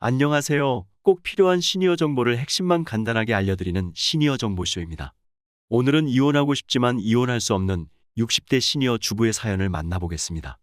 안녕하세요. 꼭 필요한 시니어 정보를 핵심만 간단하게 알려드리는 시니어 정보쇼입니다. 오늘은 이혼하고 싶지만 이혼할 수 없는 60대 시니어 주부의 사연을 만나보겠습니다.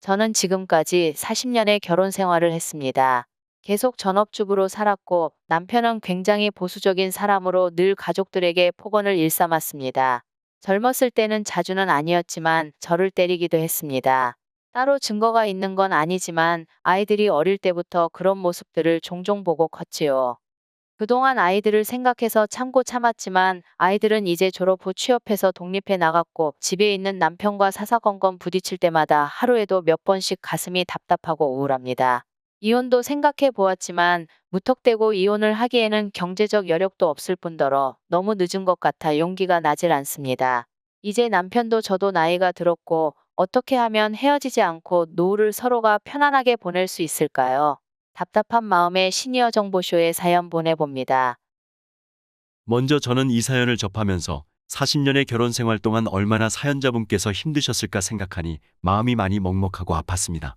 저는 지금까지 40년의 결혼 생활을 했습니다. 계속 전업주부로 살았고 남편은 굉장히 보수적인 사람으로 늘 가족들에게 폭언을 일삼았습니다. 젊었을 때는 자주는 아니었지만 저를 때리기도 했습니다. 따로 증거가 있는 건 아니지만 아이들이 어릴 때부터 그런 모습들을 종종 보고 컸지요. 그동안 아이들을 생각해서 참고 참았지만 아이들은 이제 졸업 후 취업해서 독립해 나갔고 집에 있는 남편과 사사건건 부딪힐 때마다 하루에도 몇 번씩 가슴이 답답하고 우울합니다. 이혼도 생각해 보았지만 무턱대고 이혼을 하기에는 경제적 여력도 없을 뿐더러 너무 늦은 것 같아 용기가 나질 않습니다. 이제 남편도 저도 나이가 들었고 어떻게 하면 헤어지지 않고 노후를 서로가 편안하게 보낼 수 있을까요? 답답한 마음에 시니어 정보쇼에 사연 보내봅니다. 먼저 저는 이 사연을 접하면서 40년의 결혼 생활 동안 얼마나 사연자분께서 힘드셨을까 생각하니 마음이 많이 먹먹하고 아팠습니다.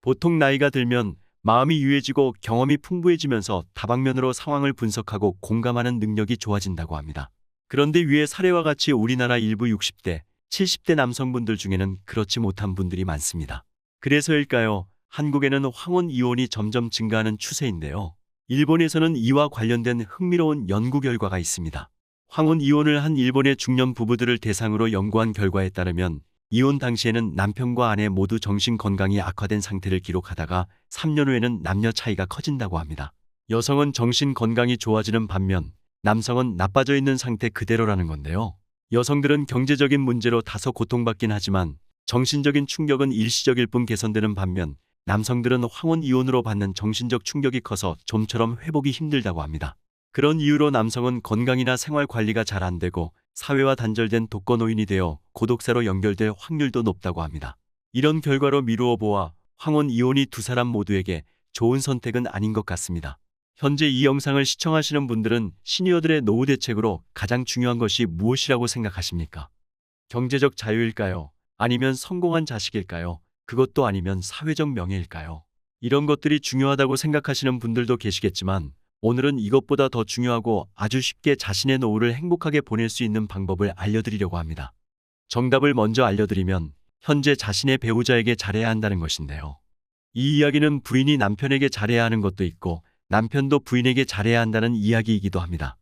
보통 나이가 들면 마음이 유해지고 경험이 풍부해지면서 다방면으로 상황을 분석하고 공감하는 능력이 좋아진다고 합니다. 그런데 위의 사례와 같이 우리나라 일부 60대, 70대 남성분들 중에는 그렇지 못한 분들이 많습니다. 그래서일까요? 한국에는 황혼 이혼이 점점 증가하는 추세인데요. 일본에서는 이와 관련된 흥미로운 연구 결과가 있습니다. 황혼 이혼을 한 일본의 중년 부부들을 대상으로 연구한 결과에 따르면 이혼 당시에는 남편과 아내 모두 정신 건강이 악화된 상태를 기록하다가 3년 후에는 남녀 차이가 커진다고 합니다. 여성은 정신 건강이 좋아지는 반면 남성은 나빠져 있는 상태 그대로라는 건데요. 여성들은 경제적인 문제로 다소 고통받긴 하지만 정신적인 충격은 일시적일 뿐 개선되는 반면 남성들은 황혼 이혼으로 받는 정신적 충격이 커서 좀처럼 회복이 힘들다고 합니다. 그런 이유로 남성은 건강이나 생활 관리가 잘 안 되고 사회와 단절된 독거노인이 되어 고독사로 연결될 확률도 높다고 합니다. 이런 결과로 미루어 보아 황혼 이혼이 두 사람 모두에게 좋은 선택은 아닌 것 같습니다. 현재 이 영상을 시청하시는 분들은 시니어들의 노후 대책으로 가장 중요한 것이 무엇이라고 생각하십니까? 경제적 자유일까요? 아니면 성공한 자식일까요? 그것도 아니면 사회적 명예일까요? 이런 것들이 중요하다고 생각하시는 분들도 계시겠지만 오늘은 이것보다 더 중요하고 아주 쉽게 자신의 노후를 행복하게 보낼 수 있는 방법을 알려드리려고 합니다. 정답을 먼저 알려드리면 현재 자신의 배우자에게 잘해야 한다는 것인데요. 이 이야기는 부인이 남편에게 잘해야 하는 것도 있고 남편도 부인에게 잘해야 한다는 이야기이기도 합니다.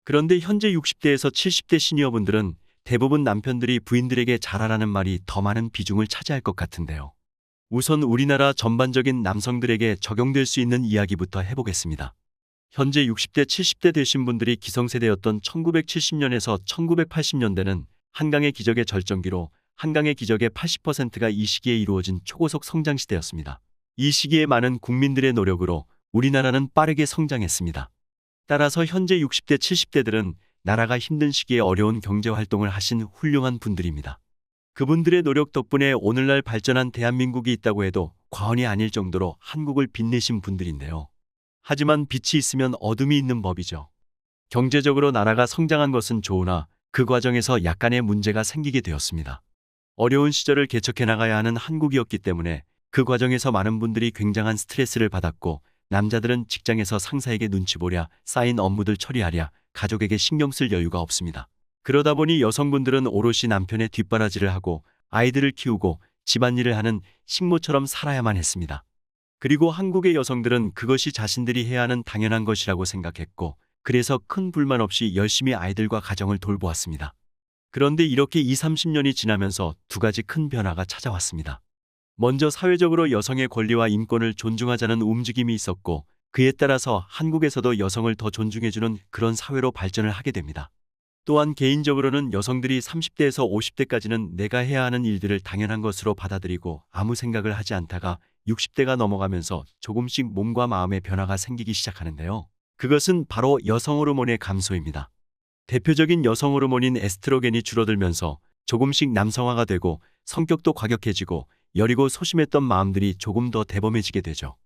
그런데 현재 60대에서 70대 시니어분들은 대부분 남편들이 부인들에게 잘하라는 말이 더 많은 비중을 차지할 것 같은데요. 우선 우리나라 전반적인 남성들에게 적용될 수 있는 이야기부터 해보겠습니다. 현재 60대, 70대 되신 분들이 기성세대였던 1970년에서 1980년대는 한강의 기적의 절정기로 한강의 기적의 80%가 이 시기에 이루어진 초고속 성장 시대였습니다. 이 시기에 많은 국민들의 노력으로 우리나라는 빠르게 성장했습니다. 따라서 현재 60대, 70대들은 나라가 힘든 시기에 어려운 경제활동을 하신 훌륭한 분들입니다. 그분들의 노력 덕분에 오늘날 발전한 대한민국이 있다고 해도 과언이 아닐 정도로 한국을 빛내신 분들인데요. 하지만 빛이 있으면 어둠이 있는 법이죠. 경제적으로 나라가 성장한 것은 좋으나 그 과정에서 약간의 문제가 생기게 되었습니다. 어려운 시절을 개척해 나가야 하는 한국이었기 때문에 그 과정에서 많은 분들이 굉장한 스트레스를 받았고 남자들은 직장에서 상사에게 눈치 보랴, 쌓인 업무들 처리하랴, 가족에게 신경 쓸 여유가 없습니다. 그러다 보니 여성분들은 오롯이 남편의 뒷바라지를 하고 아이들을 키우고 집안일을 하는 식모처럼 살아야만 했습니다. 그리고 한국의 여성들은 그것이 자신들이 해야 하는 당연한 것이라고 생각했고 그래서 큰 불만 없이 열심히 아이들과 가정을 돌보았습니다. 그런데 이렇게 20, 30년이 지나면서 두 가지 큰 변화가 찾아왔습니다. 먼저 사회적으로 여성의 권리와 인권을 존중하자는 움직임이 있었고 그에 따라서 한국에서도 여성을 더 존중해주는 그런 사회로 발전을 하게 됩니다. 또한 개인적으로는 여성들이 30대에서 50대까지는 내가 해야 하는 일들을 당연한 것으로 받아들이고 아무 생각을 하지 않다가 60대가 넘어가면서 조금씩 몸과 마음의 변화가 생기기 시작하는데요. 그것은 바로 여성 호르몬의 감소입니다. 대표적인 여성 호르몬인 에스트로겐이 줄어들면서 조금씩 남성화가 되고 성격도 과격해지고 여리고 소심했던 마음들이 조금 더 대범해지게 되죠.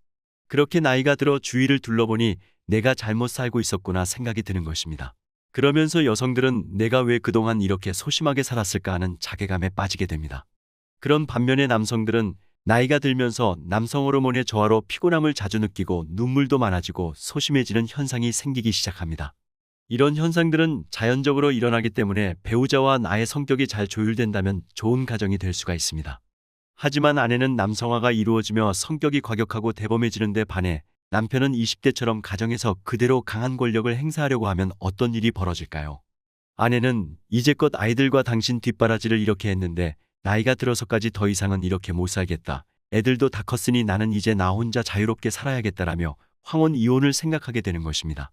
그렇게 나이가 들어 주위를 둘러보니 내가 잘못 살고 있었구나 생각이 드는 것입니다. 그러면서 여성들은 내가 왜 그동안 이렇게 소심하게 살았을까 하는 자괴감에 빠지게 됩니다. 그런 반면에 남성들은 나이가 들면서 남성 호르몬의 저하로 피곤함을 자주 느끼고 눈물도 많아지고 소심해지는 현상이 생기기 시작합니다. 이런 현상들은 자연적으로 일어나기 때문에 배우자와 나의 성격이 잘 조율된다면 좋은 가정이 될 수가 있습니다. 하지만 아내는 남성화가 이루어지며 성격이 과격하고 대범해지는 데 반해 남편은 20대처럼 가정에서 그대로 강한 권력을 행사하려고 하면 어떤 일이 벌어질까요? 아내는 이제껏 아이들과 당신 뒷바라지를 이렇게 했는데 나이가 들어서까지 더 이상은 이렇게 못 살겠다. 애들도 다 컸으니 나는 이제 나 혼자 자유롭게 살아야겠다라며 황혼 이혼을 생각하게 되는 것입니다.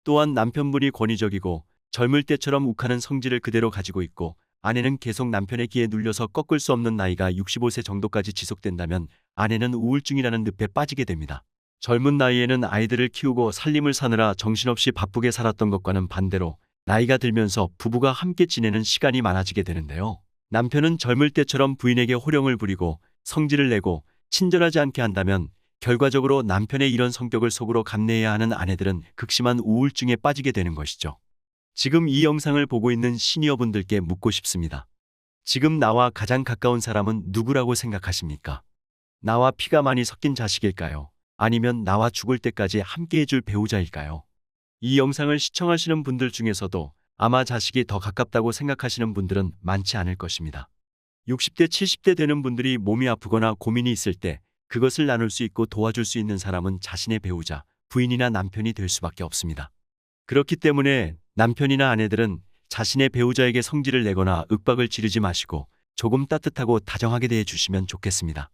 또한 남편분이 권위적이고 젊을 때처럼 욱하는 성질을 그대로 가지고 있고 아내는 계속 남편의 기에 눌려서 꺾을 수 없는 나이가 65세 정도까지 지속된다면 아내는 우울증이라는 늪에 빠지게 됩니다. 젊은 나이에는 아이들을 키우고 살림을 사느라 정신없이 바쁘게 살았던 것과는 반대로 나이가 들면서 부부가 함께 지내는 시간이 많아지게 되는데요. 남편은 젊을 때처럼 부인에게 호령을 부리고 성질을 내고 친절하지 않게 한다면 결과적으로 남편의 이런 성격을 속으로 감내해야 하는 아내들은 극심한 우울증에 빠지게 되는 것이죠. 지금 이 영상을 보고 있는 시니어분들께 묻고 싶습니다. 지금 나와 가장 가까운 사람은 누구라고 생각하십니까? 나와 피가 많이 섞인 자식일까요? 아니면 나와 죽을 때까지 함께 해줄 배우자일까요? 이 영상을 시청하시는 분들 중에서도 아마 자식이 더 가깝다고 생각하시는 분들은 많지 않을 것입니다. 60대, 70대 되는 분들이 몸이 아프거나 고민이 있을 때 그것을 나눌 수 있고 도와줄 수 있는 사람은 자신의 배우자, 부인이나 남편이 될 수밖에 없습니다. 그렇기 때문에 남편이나 아내들은 자신의 배우자에게 성질을 내거나 윽박을 지르지 마시고 조금 따뜻하고 다정하게 대해 주시면 좋겠습니다.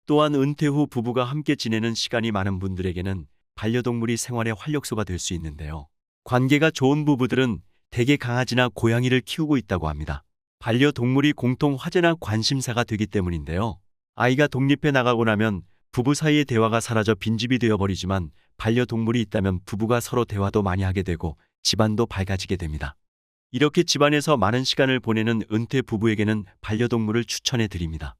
또한 은퇴 후 부부가 함께 지내는 시간이 많은 분들에게는 반려동물이 생활의 활력소가 될 수 있는데요. 관계가 좋은 부부들은 대개 강아지나 고양이를 키우고 있다고 합니다. 반려동물이 공통 화제나 관심사가 되기 때문인데요. 아이가 독립해 나가고 나면 부부 사이의 대화가 사라져 빈집이 되어버리지만 반려동물이 있다면 부부가 서로 대화도 많이 하게 되고 집안도 밝아지게 됩니다. 이렇게 집안에서 많은 시간을 보내는 은퇴 부부에게는 반려동물을 추천해 드립니다.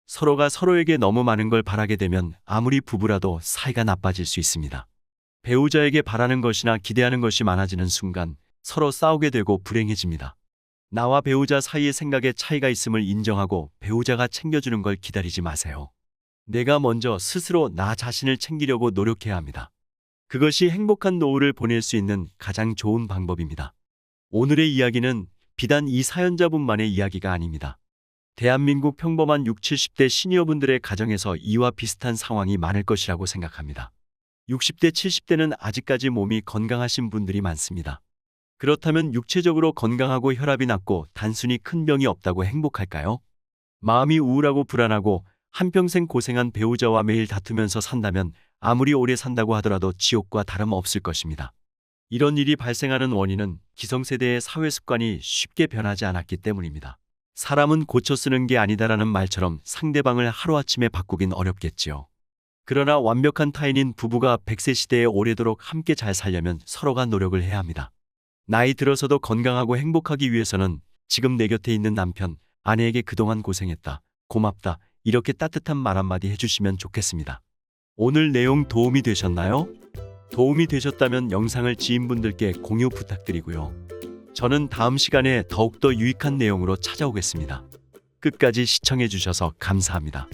서로가 서로에게 너무 많은 걸 바라게 되면 아무리 부부라도 사이가 나빠질 수 있습니다. 배우자에게 바라는 것이나 기대하는 것이 많아지는 순간 서로 싸우게 되고 불행해집니다. 나와 배우자 사이의 생각에 차이가 있음을 인정하고 배우자가 챙겨주는 걸 기다리지 마세요. 내가 먼저 스스로 나 자신을 챙기려고 노력해야 합니다. 그것이 행복한 노후를 보낼 수 있는 가장 좋은 방법입니다. 오늘의 이야기는 비단 이 사연자분만의 이야기가 아닙니다. 대한민국 평범한 60, 70대 시니어분들의 가정에서 이와 비슷한 상황이 많을 것이라고 생각합니다. 60대, 70대는 아직까지 몸이 건강하신 분들이 많습니다. 그렇다면 육체적으로 건강하고 혈압이 낮고 단순히 큰 병이 없다고 행복할까요? 마음이 우울하고 불안하고 한평생 고생한 배우자와 매일 다투면서 산다면 아무리 오래 산다고 하더라도 지옥과 다름없을 것입니다. 이런 일이 발생하는 원인은 기성세대의 사회 습관이 쉽게 변하지 않았기 때문입니다. 사람은 고쳐 쓰는 게 아니다라는 말처럼 상대방을 하루아침에 바꾸긴 어렵겠지요. 그러나 완벽한 타인인 부부가 100세 시대에 오래도록 함께 잘 살려면 서로가 노력을 해야 합니다. 나이 들어서도 건강하고 행복하기 위해서는 지금 내 곁에 있는 남편, 아내에게 그동안 고생했다, 고맙다, 이렇게 따뜻한 말 한마디 해주시면 좋겠습니다. 오늘 내용 도움이 되셨나요? 도움이 되셨다면 영상을 지인분들께 공유 부탁드리고요. 저는 다음 시간에 더욱더 유익한 내용으로 찾아오겠습니다. 끝까지 시청해 주셔서 감사합니다.